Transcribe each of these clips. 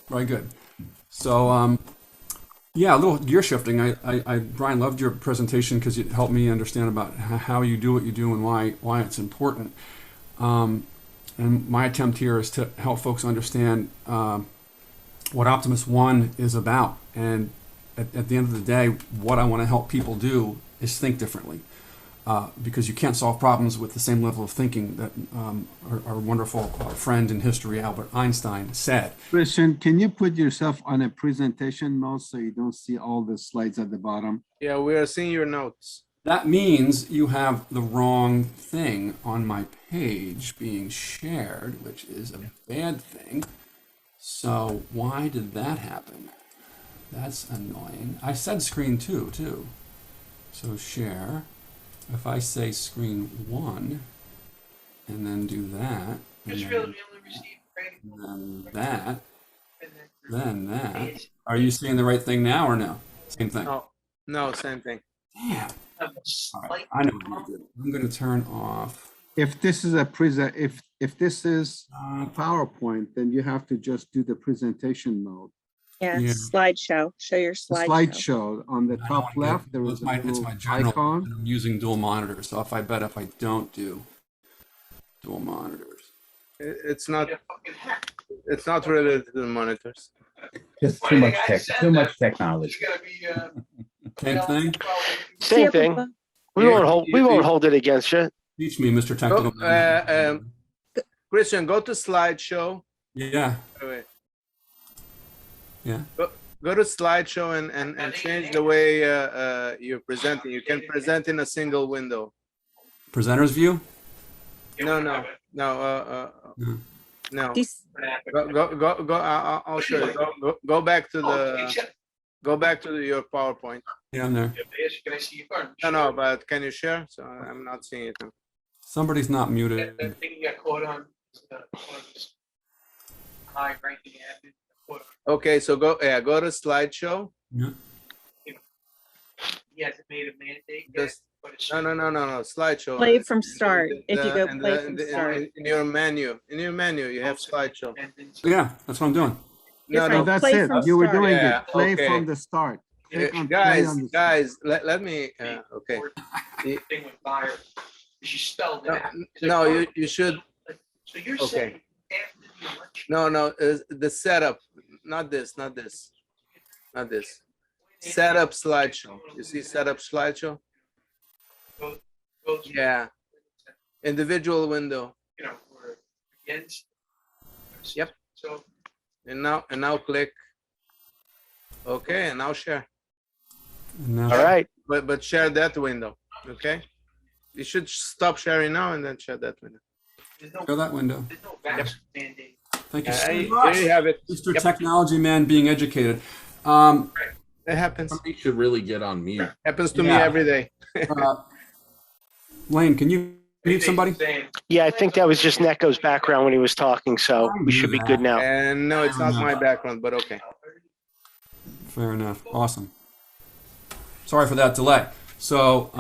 Very good. So, yeah, a little gear shifting. Brian, loved your presentation because it helped me understand about how you do what you do and why it's important. And my attempt here is to help folks understand what Optimus One is about. And at the end of the day, what I want to help people do is think differently. Because you can't solve problems with the same level of thinking that our wonderful friend in history, Albert Einstein, said. Christian, can you put yourself on a presentation mode so you don't see all the slides at the bottom? Yeah, we are seeing your notes. That means you have the wrong thing on my page being shared, which is a bad thing. So why did that happen? That's annoying. I said screen two, too. So share. If I say screen one, and then do that, and then that, then that. Are you seeing the right thing now or no? Same thing. No, no, same thing. Damn. All right, I know what to do. I'm going to turn off. If this is if this is PowerPoint, then you have to just do the presentation mode. Yeah, Yeah. slideshow. Show your The slideshow. slideshow on the I top don't wanna left, do- there was it's a my little general. icon. I'm using dual monitors, so if I don't do dual monitors. It's not related to the monitors. Just too much technology. Same thing? Same thing. We won't hold it against you. Teach me, Mr. Technical. Christian, go to slideshow. Yeah, Wait. yeah. Go to slideshow and change the way you're presenting. You can present in a single window. Presenter's view? No. No. No. These- Go. I'll show you. Go back to your PowerPoint. Yeah, I'm there. No, but can you share? So I'm not seeing it now. Somebody's not muted. Okay, so go to slideshow. Yeah. He hasn't made a mandate yet, Just but it's. no, slideshow. Play from start. If you go And play from start. in your menu, you have slideshow. Yeah, that's what I'm doing. No, It's no, like That's play it. from You were start. doing Yeah, it. Play okay. from the start. Click on play guys, on the start. let me. Okay. Thing with buyer, you spelled it out. No, you should. So you're Okay. saying after the election. No, the setup, not this. Setup slideshow. You see setup slideshow? Go to- Yeah. Individual window. You know, we're against. Yep. So. And now click. Okay, and now share. And now- All right. But share that window. Okay. You should stop sharing now and then share that window. There's no, Go that window. there's no vaccine mandate. Thank you so There much. you have it. Mr. Yep. Technology Man being educated. It happens. Somebody should really get on mute. Happens to me Yeah. every day. Lane, can you mute somebody? Saying, Yeah, I think that was just Neko's background when he was talking, so we should be good now. And no, it's not my background, but okay. Fair enough. Awesome. Sorry for that delay. So,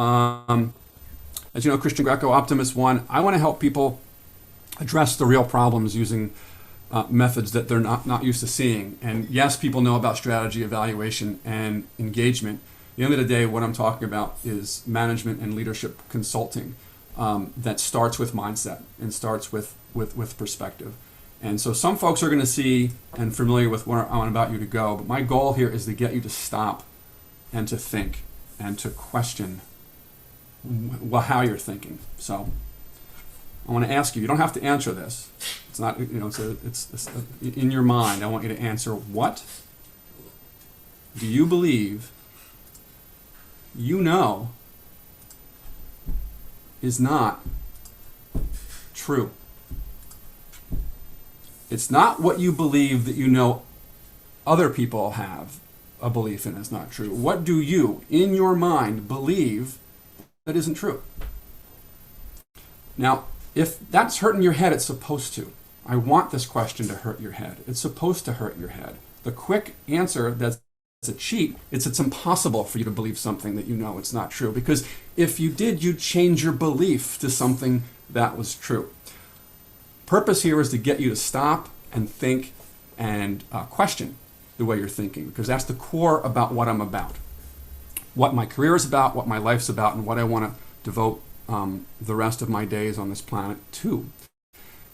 as you know, Christian Grieco, Optimus One, I want to help people address the real problems using methods that they're not used to seeing. And yes, people know about strategy, evaluation, and engagement. At the end of the day, what I'm talking about is management and leadership consulting that starts with mindset and starts with perspective. And so some folks are going to see and familiar with where I'm about you to go, but my goal here is to get you to stop and to think and to question how you're thinking. So I want to ask you, you don't have to answer this. It's not, it's in your mind. I want you to answer, what do you believe you know is not true? It's not what you believe that you know other people have a belief in is not true. What do you, in your mind, believe that isn't true? Now, if that's hurting your head, it's supposed to. I want this question to hurt your head. It's supposed to hurt your head. The quick answer that's a cheat, it's impossible for you to believe something that you know it's not true, because if you did, you'd change your belief to something that was true. Purpose here is to get you to stop and think and question the way you're thinking, because that's the core about what I'm about, what my career is about, what my life's about, and what I want to devote the rest of my days on this planet to.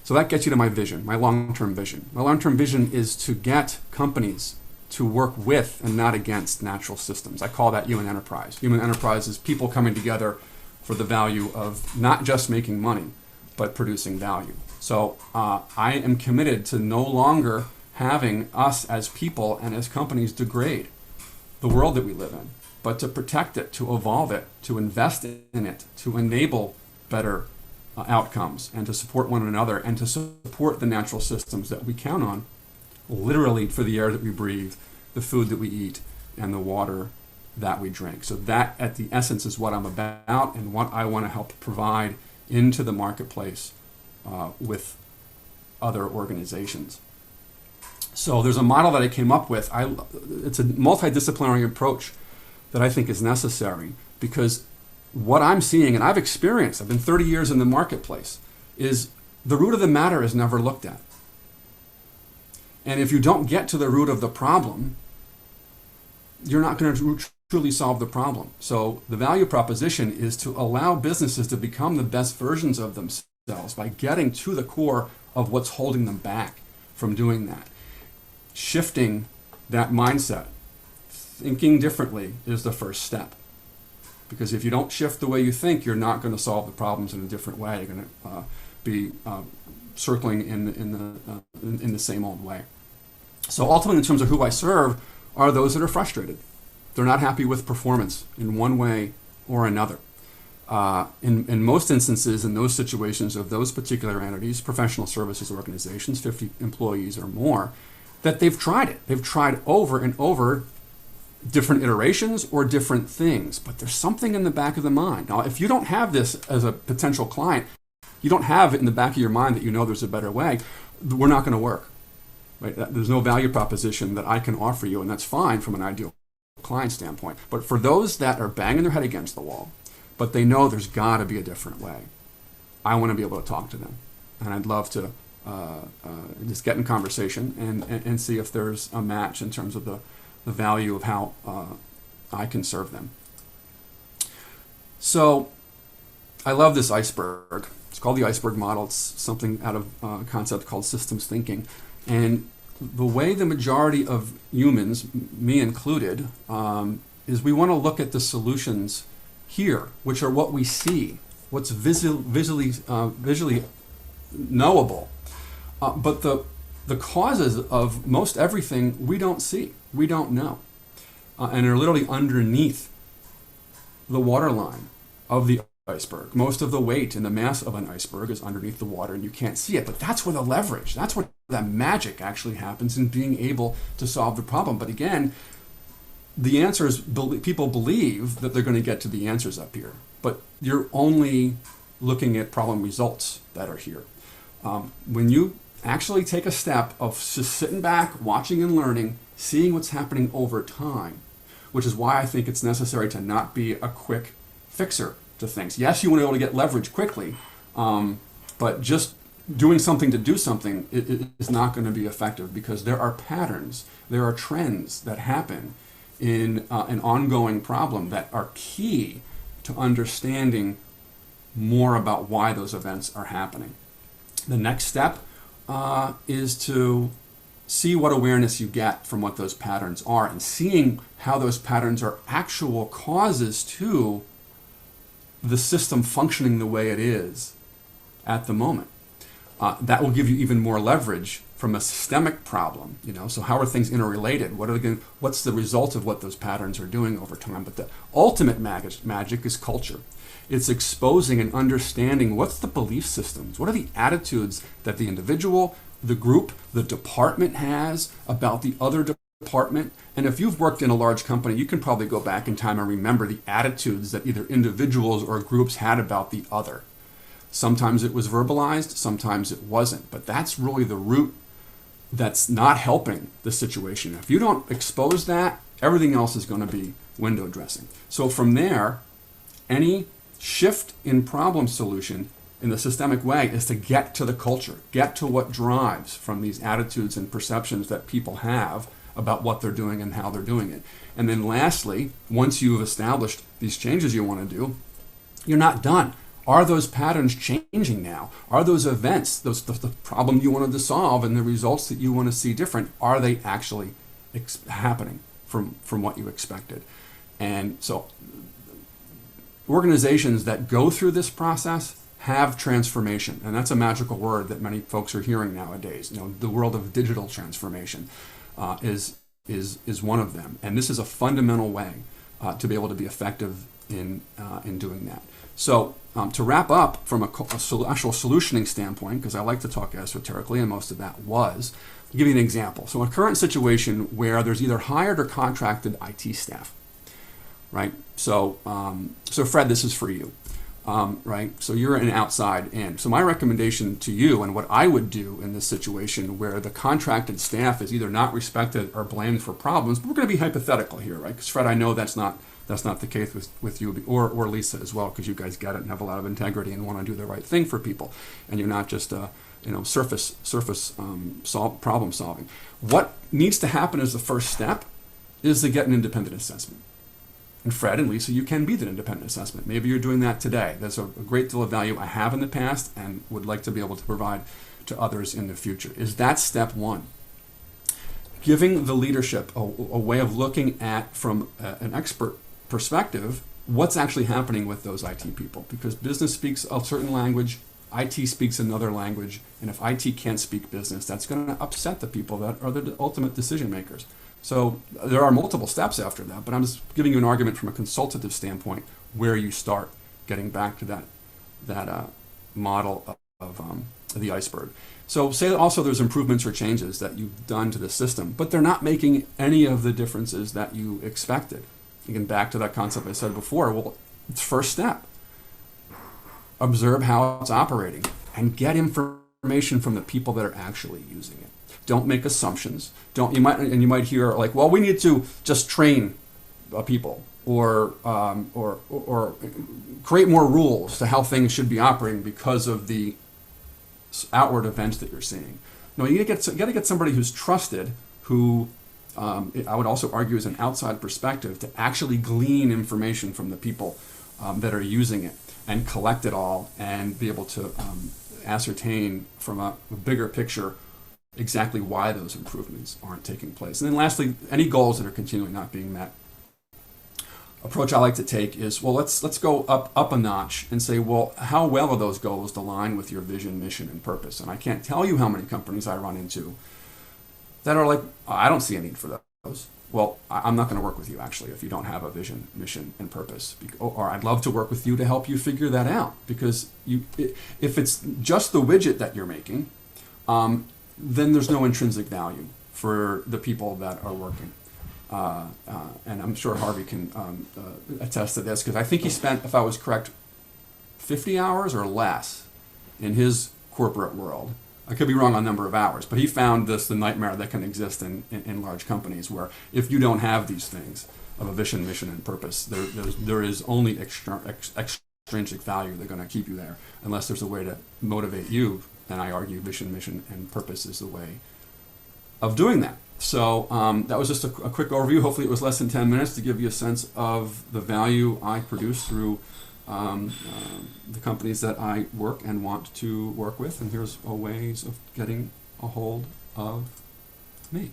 So that gets you to my vision, my long-term vision. My long-term vision is to get companies to work with and not against natural systems. I call that human enterprise. Human enterprise is people coming together for the value of not just making money, but producing value. So I am committed to no longer having us as people and as companies degrade the world that we live in, but to protect it, to evolve it, to invest in it, to enable better outcomes, and to support one another, and to support the natural systems that we count on, literally for the air that we breathe, the food that we eat, and the water that we drink. So that, at the essence, is what I'm about and what I want to help provide into the marketplace with other organizations. So there's a model that I came up with. It's a multidisciplinary approach that I think is necessary, because what I'm seeing, and I've experienced, I've been 30 years in the marketplace, is the root of the matter is never looked at. And if you don't get to the root of the problem, you're not going to truly solve the problem. So the value proposition is to allow businesses to become the best versions of themselves by getting to the core of what's holding them back from doing that. Shifting that mindset, thinking differently, is the first step. Because if you don't shift the way you think, you're not going to solve the problems in a different way. You're going to be circling in the same old way. So ultimately, in terms of who I serve, are those that are frustrated. They're not happy with performance in one way or another. In most instances, in those situations of those particular entities, professional services organizations, 50 employees or more, that they've tried it. They've tried over and over different iterations or different things, but there's something in the back of the mind. Now, if you don't have this as a potential client, you don't have it in the back of your mind that you know there's a better way, we're not going to work. Right? There's no value proposition that I can offer you, and that's fine from an ideal client standpoint. But for those that are banging their head against the wall, but they know there's got to be a different way, I want to be able to talk to them. And I'd love to just get in conversation and see if there's a match in terms of the value of how I can serve them. So I love this iceberg. It's called the iceberg model. It's something out of a concept called systems thinking. And the way the majority of humans, me included, is we want to look at the solutions here, which are what we see, what's visually knowable. But the causes of most everything we don't see, we don't know, and are literally underneath the waterline of the iceberg. Most of the weight and the mass of an iceberg is underneath the water, and you can't see it. But that's where the leverage, that's where that magic actually happens in being able to solve the problem. But again, the answers, people believe that they're going to get to the answers up here, but you're only looking at problem results that are here. When you actually take a step of just sitting back, watching and learning, seeing what's happening over time, which is why I think it's necessary to not be a quick fixer to things. Yes, you want to be able to get leverage quickly, but just doing something to do something is not going to be effective, because there are patterns, there are trends that happen in an ongoing problem that are key to understanding more about why those events are happening. The next step is to see what awareness you get from what those patterns are, and seeing how those patterns are actual causes to the system functioning the way it is at the moment. That will give you even more leverage from a systemic problem. So how are things interrelated? What's the result of what those patterns are doing over time? But the ultimate magic is culture. It's exposing and understanding what's the belief systems, what are the attitudes that the individual, the group, the department has about the other department. And if you've worked in a large company, you can probably go back in time and remember the attitudes that either individuals or groups had about the other. Sometimes it was verbalized, sometimes it wasn't, but that's really the root that's not helping the situation. If you don't expose that, everything else is going to be window dressing. So from there, any shift in problem solution in the systemic way is to get to the culture, get to what drives from these attitudes and perceptions that people have about what they're doing and how they're doing it. And then lastly, once you've established these changes you want to do, you're not done. Are those patterns changing now? Are those events, the problem you wanted to solve and the results that you want to see different, are they actually happening from what you expected? And so organizations that go through this process have transformation, and that's a magical word that many folks are hearing nowadays. You know, the world of digital transformation is one of them, and this is a fundamental way to be able to be effective in doing that. So to wrap up from actual solutioning standpoint, because I like to talk esoterically, and most of that was, I'll give you an example. So a current situation where there's either hired or contracted IT staff, right? So Fred, this is for you. Right? So you're an outside in. So my recommendation to you and what I would do in this situation where the contracted staff is either not respected or blamed for problems, but we're going to be hypothetical here, right? Because Fred, I know that's not the case with you or Lisa as well, because you guys get it and have a lot of integrity and want to do the right thing for people, and you're not just surface problem solving. What needs to happen as the first step is to get an independent assessment. And Fred and Lisa, you can be that independent assessment. Maybe you're doing that today. There's a great deal of value I have in the past and would like to be able to provide to others in the future. Is that step one? Giving the leadership a way of looking at, from an expert perspective, what's actually happening with those IT people. Because business speaks a certain language, IT speaks another language, and if IT can't speak business, that's going to upset the people that are the ultimate decision makers. So there are multiple steps after that, but I'm just giving you an argument from a consultative standpoint where you start getting back to that model of the iceberg. So say also there's improvements or changes that you've done to the system, but they're not making any of the differences that you expected. Again, back to that concept I said before, well, it's first step. Observe how it's operating and get information from the people that are actually using it. Don't make assumptions. You might hear like, well, we need to just train people or create more rules to how things should be operating because of the outward events that you're seeing. No, you got to get somebody who's trusted, who I would also argue is an outside perspective, to actually glean information from the people that are using it and collect it all and be able to ascertain from a bigger picture exactly why those improvements aren't taking place. And then lastly, any goals that are continually not being met. Approach I like to take is, well, let's go up a notch and say, well, how well are those goals aligned with your vision, mission, and purpose? And I can't tell you how many companies I run into that are like, I don't see a need for those. Well, I'm not going to work with you actually if you don't have a vision, mission, and purpose. Or I'd love to work with you to help you figure that out, because if it's just the widget that you're making, then there's no intrinsic value for the people that are working. And I'm sure Harvey can attest to this, because I think he spent, if I was correct, 50 hours or less in his corporate world. I could be wrong on number of hours, but he found the nightmare that can exist in large companies, where if you don't have these things of a vision, mission, and purpose, there is only extrinsic value that's going to keep you there, unless there's a way to motivate you. And I argue vision, mission, and purpose is the way of doing that. So that was just a quick overview. Hopefully it was less than 10 minutes to give you a sense of the value I produce through the companies that I work and want to work with. And here's a ways of getting a hold of me.